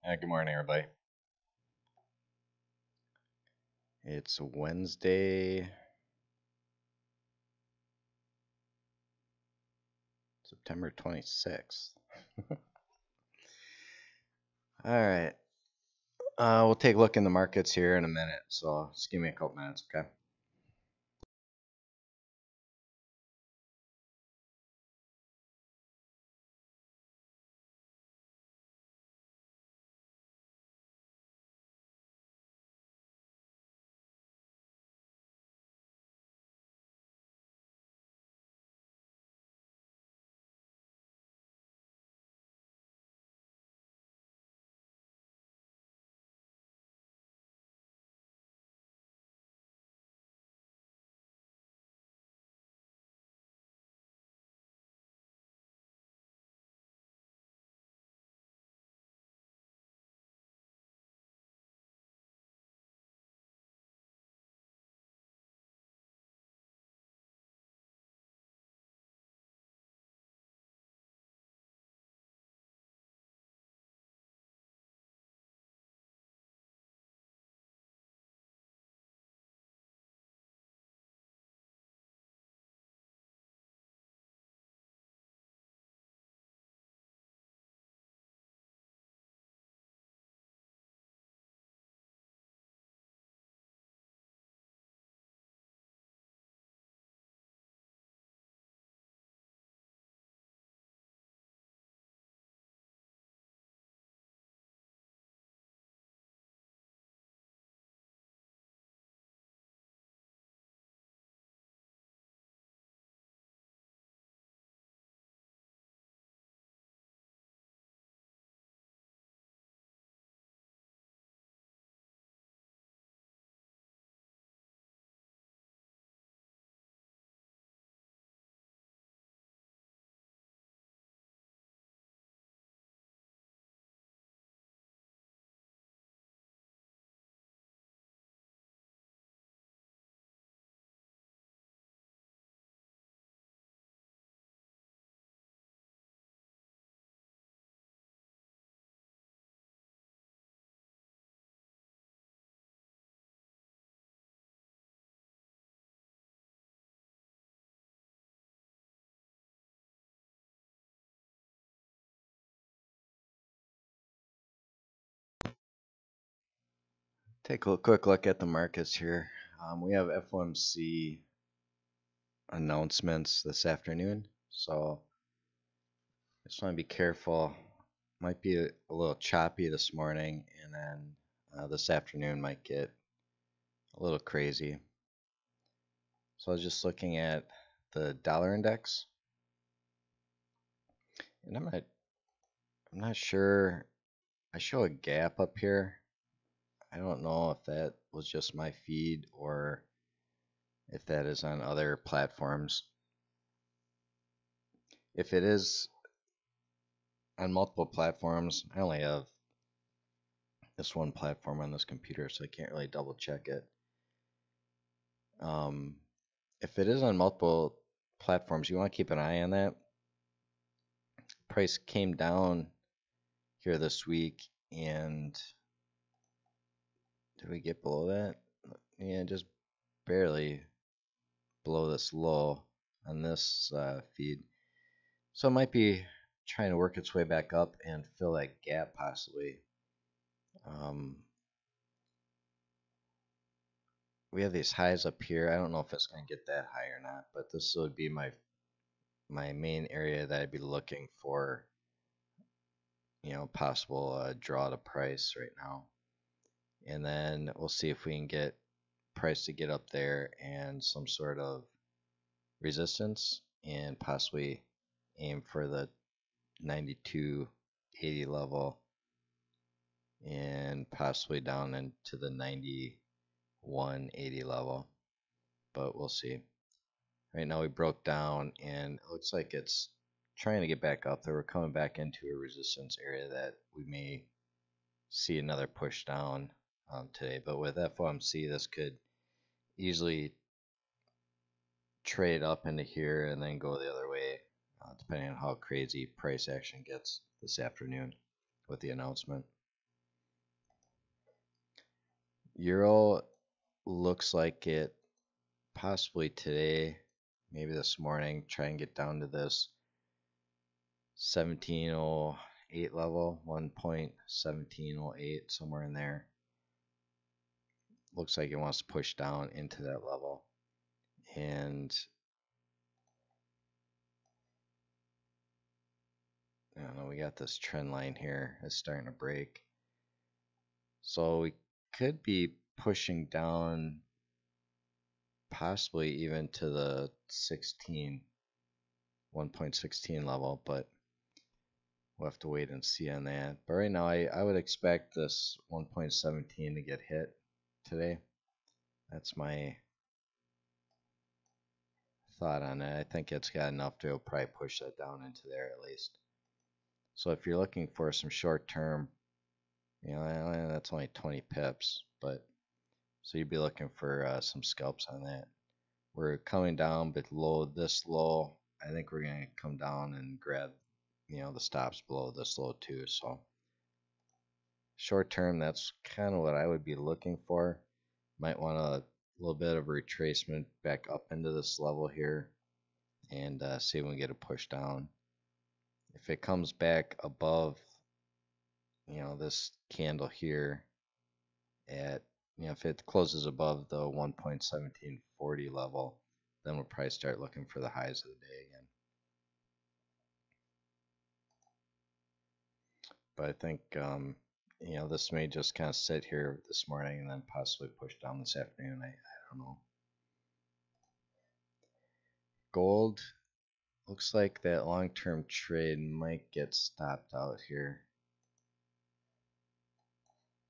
Good morning, everybody. It's Wednesday, September 26th. All right. We'll take a look in the markets here in a minute, so just give me a couple minutes, okay? Take a quick look at the markets here. We have FOMC announcements this afternoon, so just want to be careful. Might be a little choppy this morning, and then this afternoon might get a little crazy. So I was just looking at the dollar index, and I'm not sure. I show a gap up here. I don't know if that was just my feed or if that is on other platforms. If it is on multiple platforms, I only have this one platform on this computer, so I can't really double check it. Um, if it is on multiple platforms, you want to keep an eye on that. Price came down here this week, and did we get below that? Yeah, just barely below this low on this feed. So it might be trying to work its way back up and fill that gap possibly. Um, we have these highs up here. I don't know if it's going to get that high or not, but this would be my main area that I'd be looking for, possible draw to price right now. And then we'll see if we can get price to get up there and some sort of resistance and possibly aim for the 92.80 level and possibly down into the 91.80 level, but we'll see. Right now we broke down and it looks like it's trying to get back up there. We're coming back into a resistance area that we may see another push down today, but with FOMC this could easily trade up into here and then go the other way, depending on how crazy price action gets this afternoon with the announcement. Euro looks like it possibly today, maybe this morning, try and get down to this 1708 level, 1.1708, somewhere in there. Looks like it wants to push down into that level. And I don't know, we got this trend line here. It's starting to break. So we could be pushing down possibly even to the 1.16 level, but we'll have to wait and see on that. But right now, I would expect this 1.17 to get hit today. That's my thought on it. I think it's got enough to probably push that down into there at least. So if you're looking for some short term, that's only 20 pips, but so you'd be looking for some scalps on that. We're coming down below this low. I think we're going to come down and grab, the stops below this low too. So short term, that's kind of what I would be looking for. Might want a little bit of retracement back up into this level here and see if we can get a push down. If it comes back above, this candle here at, if it closes above the 1.1740 level, then we'll probably start looking for the highs of the day again. But I think, this may just kind of sit here this morning and then possibly push down this afternoon. I don't know. Gold, looks like that long-term trade might get stopped out here.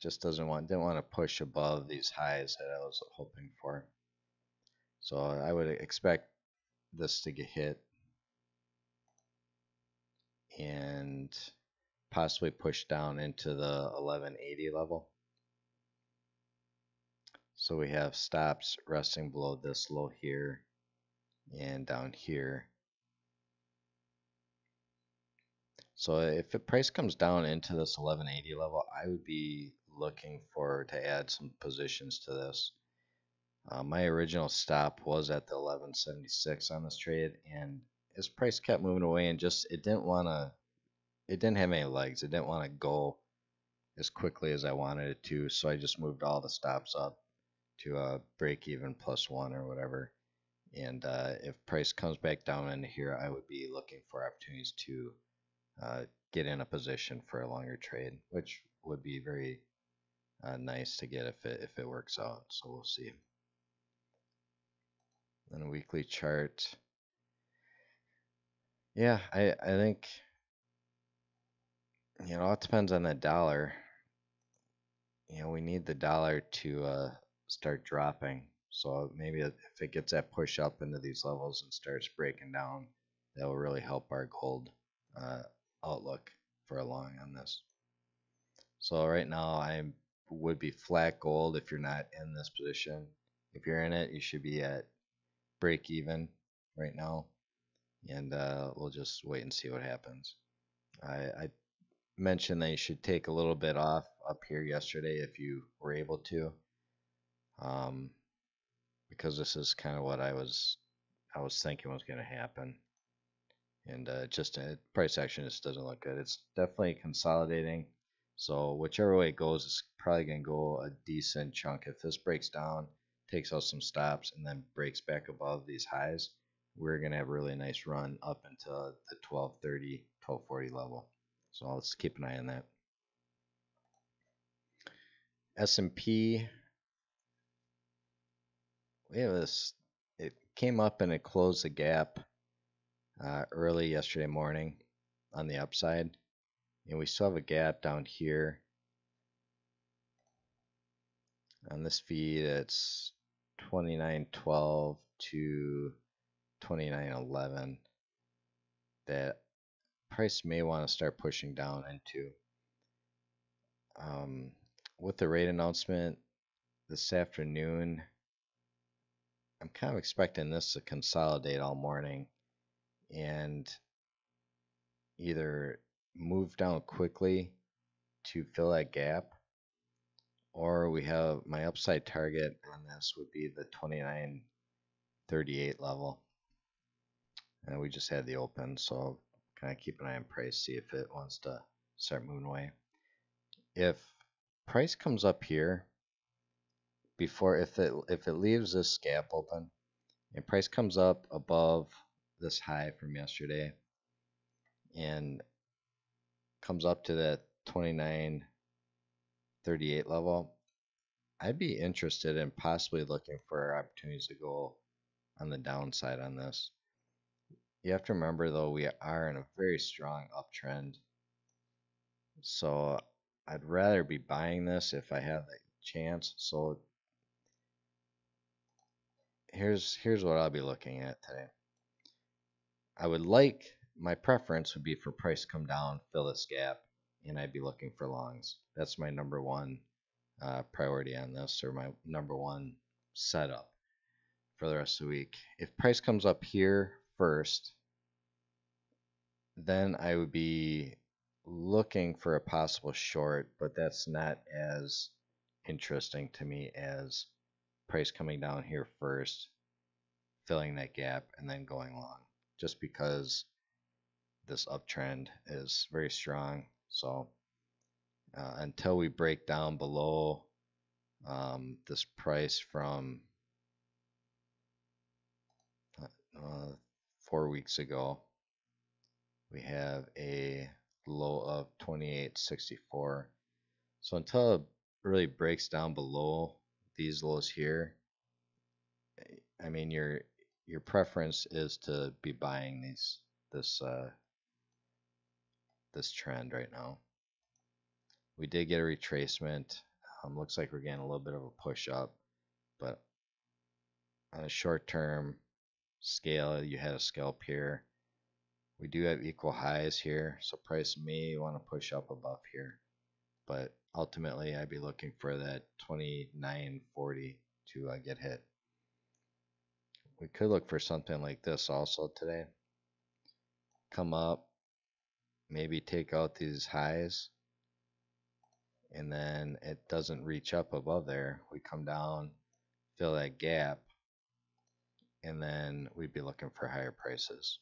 Just didn't want to push above these highs that I was hoping for. So I would expect this to get hit and possibly push down into the 1180 level. So we have stops resting below this low here and down here. So if the price comes down into this 1180 level, I would be looking to add some positions to this. My original stop was at the 1176 on this trade, and as price kept moving away and it didn't have any legs. It didn't want to go as quickly as I wanted it to, so I just moved all the stops up to a break even +1 or whatever. And if price comes back down into here, I would be looking for opportunities to get in a position for a longer trade, which would be very nice to get if it works out. So we'll see. Then a weekly chart. Yeah, I think it depends on the dollar. We need the dollar to start dropping. So maybe if it gets that push up into these levels and starts breaking down, that will really help our gold outlook for a long on this. So right now I would be flat gold if you're not in this position. If you're in it, you should be at break even right now, and we'll just wait and see what happens. I mentioned that you should take a little bit off up here yesterday if you were able to, because this is kind of what I was thinking was going to happen, and price action just doesn't look good. It's definitely consolidating. So whichever way it goes, it's probably going to go a decent chunk. If this breaks down, takes out some stops, and then breaks back above these highs, we're going to have a really nice run up into the 1230, 1240 level. So let's keep an eye on that. S&P, we have this, it came up and it closed the gap early yesterday morning on the upside. And we still have a gap down here. On this feed, it's 29.12 to 29.11 that price may want to start pushing down into. With the rate announcement this afternoon, I'm kind of expecting this to consolidate all morning and either move down quickly to fill that gap, or we have my upside target on this would be the 29.38 level. And we just had the open, so kind of keep an eye on price, see if it wants to start moving away. If price comes up here before, if it leaves this gap open and price comes up above this high from yesterday and comes up to that 29.38 level, I'd be interested in possibly looking for opportunities to go on the downside on this. You have to remember though, we are in a very strong uptrend. So I'd rather be buying this if I have the chance. So here's what I'll be looking at today. I would like, my preference would be for price to come down, fill this gap, and I'd be looking for longs. That's my number one priority on this, or my number one setup for the rest of the week. If price comes up here first, then I would be looking for a possible short, but that's not as interesting to me as price coming down here first, filling that gap, and then going long, just because this uptrend is very strong. So until we break down below this price from 4 weeks ago, we have a low of 28.64. So until it really breaks down below these lows here, I mean your preference is to be buying this trend right now. We did get a retracement. Looks like we're getting a little bit of a push up, but on a short term scale, you had a scalp here. We do have equal highs here, so price may want to push up above here, but ultimately I'd be looking for that 29.40 to get hit. We could look for something like this also today. Come up, maybe take out these highs, and then it doesn't reach up above there. We come down, fill that gap, and then we'd be looking for higher prices.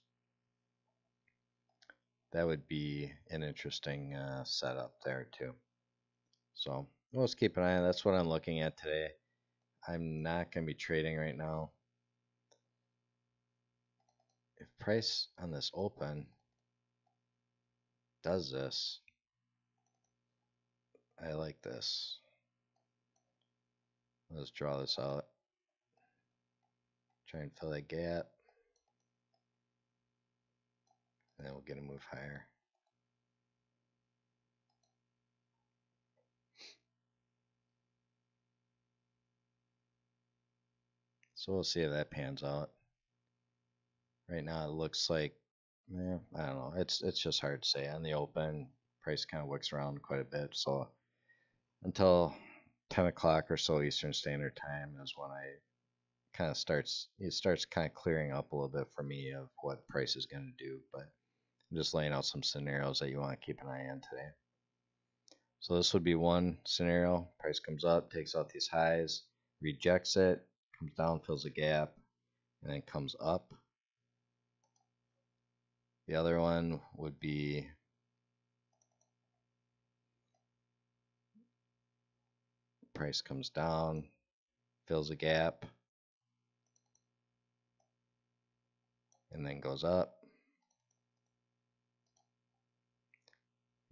That would be an interesting setup there too. So let's keep an eye on. That's what I'm looking at today. I'm not going to be trading right now. If price on this open does this, I like this. Let's draw this out. Try and fill that gap. And then we'll get a move higher. So we'll see if that pans out. Right now it looks like, I don't know. It's just hard to say. On the open, price kind of wicks around quite a bit. So until 10 o'clock or so Eastern Standard Time is when it starts kind of clearing up a little bit for me of what price is going to do. But I'm just laying out some scenarios that you want to keep an eye on today. So this would be one scenario. Price comes up, takes out these highs, rejects it, comes down, fills a gap, and then comes up. The other one would be price comes down, fills a gap, and then goes up.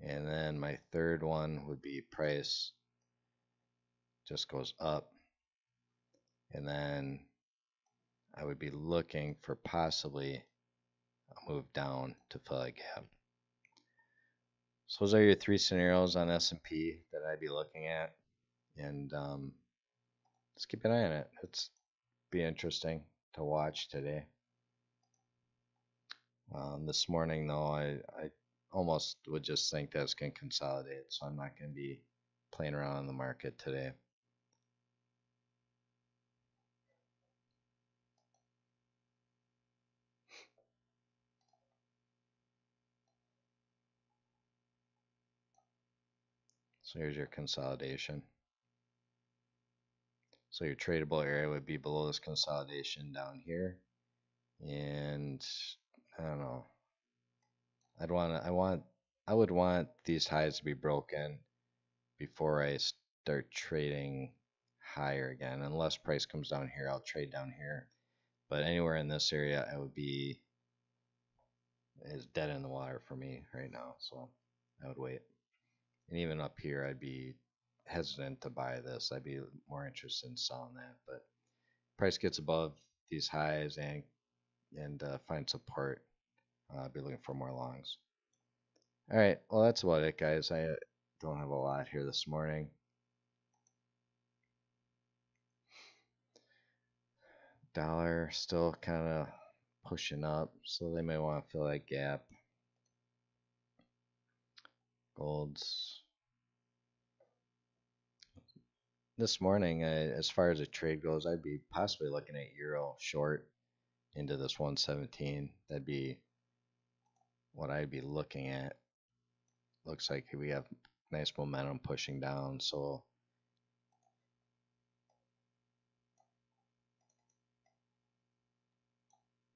And then my third one would be price just goes up, and then I would be looking for possibly a move down to fill a gap. So those are your three scenarios on S&P that I'd be looking at, and let's keep an eye on it. It's be interesting to watch today. This morning though, I almost would just think that it's going to consolidate, so I'm not going to be playing around in the market today. So here's your consolidation. So your tradable area would be below this consolidation down here. And I don't know. I would want these highs to be broken before I start trading higher again. Unless price comes down here, I'll trade down here. But anywhere in this area, I would be is dead in the water for me right now. So I would wait. And even up here, I'd be hesitant to buy this. I'd be more interested in selling that. But price gets above these highs and find support. I'll be looking for more longs. All right, well that's about it, guys. I don't have a lot here this morning. Dollar still kind of pushing up, so they may want to fill that gap. Gold's this morning, as far as a trade goes, I'd be possibly looking at euro short into this 117. That'd be what I'd be looking at. Looks like we have nice momentum pushing down, so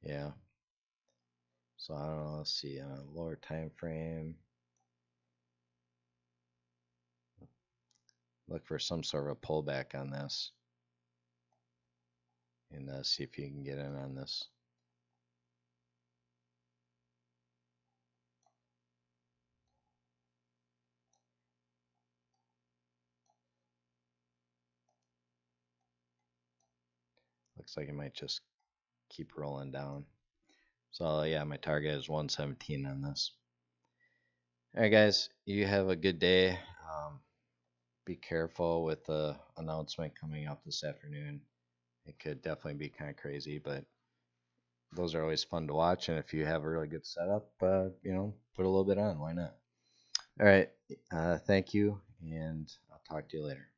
yeah. So I don't know, let's see, on a lower time frame, look for some sort of a pullback on this and see if you can get in on this. Looks like it might just keep rolling down. So yeah, my target is 117 on this. All right, guys, you have a good day. Be careful with the announcement coming up this afternoon. It could definitely be kind of crazy, but those are always fun to watch. And if you have a really good setup, put a little bit on. Why not? All right. Thank you, and I'll talk to you later.